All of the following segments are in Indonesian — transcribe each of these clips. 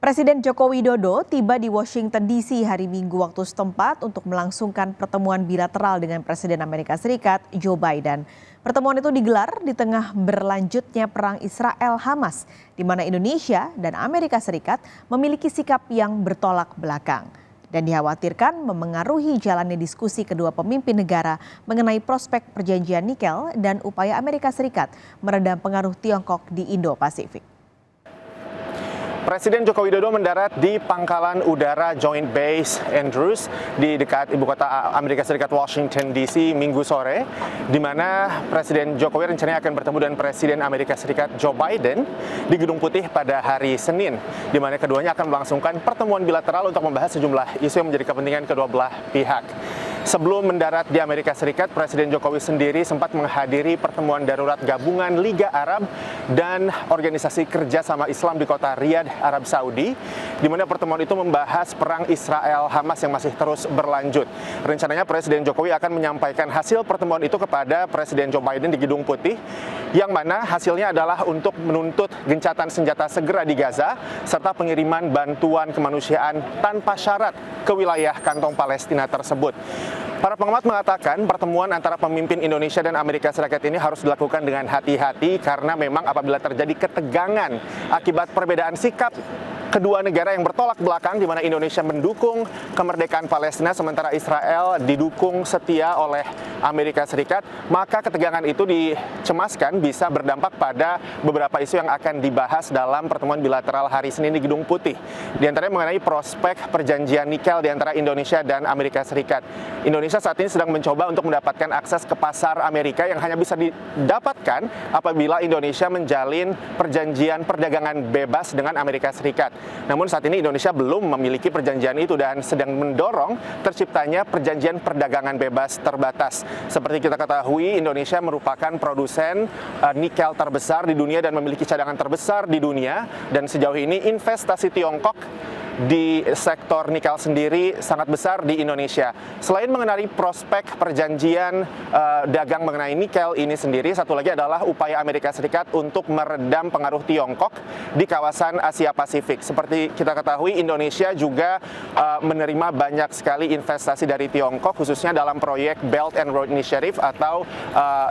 Presiden Joko Widodo tiba di Washington DC hari Minggu waktu setempat untuk melangsungkan pertemuan bilateral dengan Presiden Amerika Serikat Joe Biden. Pertemuan itu digelar di tengah berlanjutnya perang Israel-Hamas, di mana Indonesia dan Amerika Serikat memiliki sikap yang bertolak belakang. Dan dikhawatirkan memengaruhi jalannya diskusi kedua pemimpin negara mengenai prospek perjanjian nikel dan upaya Amerika Serikat meredam pengaruh Tiongkok di Indo-Pasifik. Presiden Joko Widodo mendarat di Pangkalan Udara Joint Base Andrews di dekat ibu kota Amerika Serikat Washington DC Minggu sore, di mana Presiden Jokowi rencananya akan bertemu dengan Presiden Amerika Serikat Joe Biden di Gedung Putih pada hari Senin, di mana keduanya akan melangsungkan pertemuan bilateral untuk membahas sejumlah isu yang menjadi kepentingan kedua belah pihak. Sebelum mendarat di Amerika Serikat, Presiden Jokowi sendiri sempat menghadiri pertemuan darurat gabungan Liga Arab dan Organisasi Kerjasama Islam di kota Riyadh, Arab Saudi, di mana pertemuan itu membahas perang Israel-Hamas yang masih terus berlanjut. Rencananya Presiden Jokowi akan menyampaikan hasil pertemuan itu kepada Presiden Joe Biden di Gedung Putih, yang mana hasilnya adalah untuk menuntut gencatan senjata segera di Gaza, serta pengiriman bantuan kemanusiaan tanpa syarat ke wilayah kantong Palestina tersebut. Para pengamat mengatakan pertemuan antara pemimpin Indonesia dan Amerika Serikat ini harus dilakukan dengan hati-hati karena memang apabila terjadi ketegangan akibat perbedaan sikap kedua negara yang bertolak belakang, di mana Indonesia mendukung kemerdekaan Palestina sementara Israel didukung setia oleh Amerika Serikat, maka ketegangan itu dicemaskan bisa berdampak pada beberapa isu yang akan dibahas dalam pertemuan bilateral hari Senin di Gedung Putih. Di antaranya mengenai prospek perjanjian nikel di antara Indonesia dan Amerika Serikat. Indonesia saat ini sedang mencoba untuk mendapatkan akses ke pasar Amerika yang hanya bisa didapatkan apabila Indonesia menjalin perjanjian perdagangan bebas dengan Amerika Serikat. Namun saat ini Indonesia belum memiliki perjanjian itu dan sedang mendorong terciptanya perjanjian perdagangan bebas terbatas. Seperti kita ketahui, Indonesia merupakan produsen nikel terbesar di dunia dan memiliki cadangan terbesar di dunia, dan sejauh ini investasi Tiongkok di sektor nikel sendiri sangat besar di Indonesia. Selain mengenai prospek perjanjian dagang mengenai nikel ini sendiri, satu lagi adalah upaya Amerika Serikat untuk meredam pengaruh Tiongkok di kawasan Asia Pasifik. Seperti kita ketahui, Indonesia juga menerima banyak sekali investasi dari Tiongkok, khususnya dalam proyek Belt and Road Initiative atau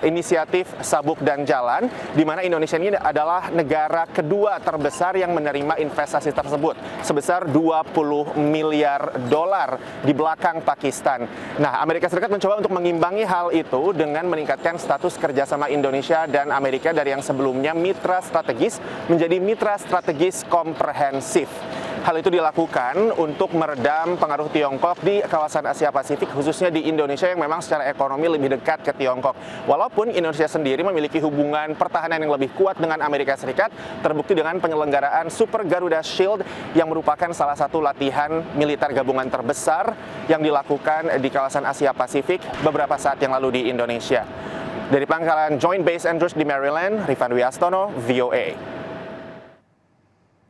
inisiatif sabuk dan jalan, di mana Indonesia ini adalah negara kedua terbesar yang menerima investasi tersebut, sebesar 20 miliar dolar di belakang Pakistan. Nah, Amerika Serikat mencoba untuk mengimbangi hal itu dengan meningkatkan status kerjasama Indonesia dan Amerika dari yang sebelumnya mitra strategis menjadi mitra strategis komprehensif. Hal itu dilakukan untuk meredam pengaruh Tiongkok di kawasan Asia Pasifik, khususnya di Indonesia yang memang secara ekonomi lebih dekat ke Tiongkok. Walaupun Indonesia sendiri memiliki hubungan pertahanan yang lebih kuat dengan Amerika Serikat, terbukti dengan penyelenggaraan Super Garuda Shield yang merupakan salah satu latihan militer gabungan terbesar yang dilakukan di kawasan Asia Pasifik beberapa saat yang lalu di Indonesia. Dari Pangkalan Joint Base Andrews di Maryland, Rifan Wiastono, VOA.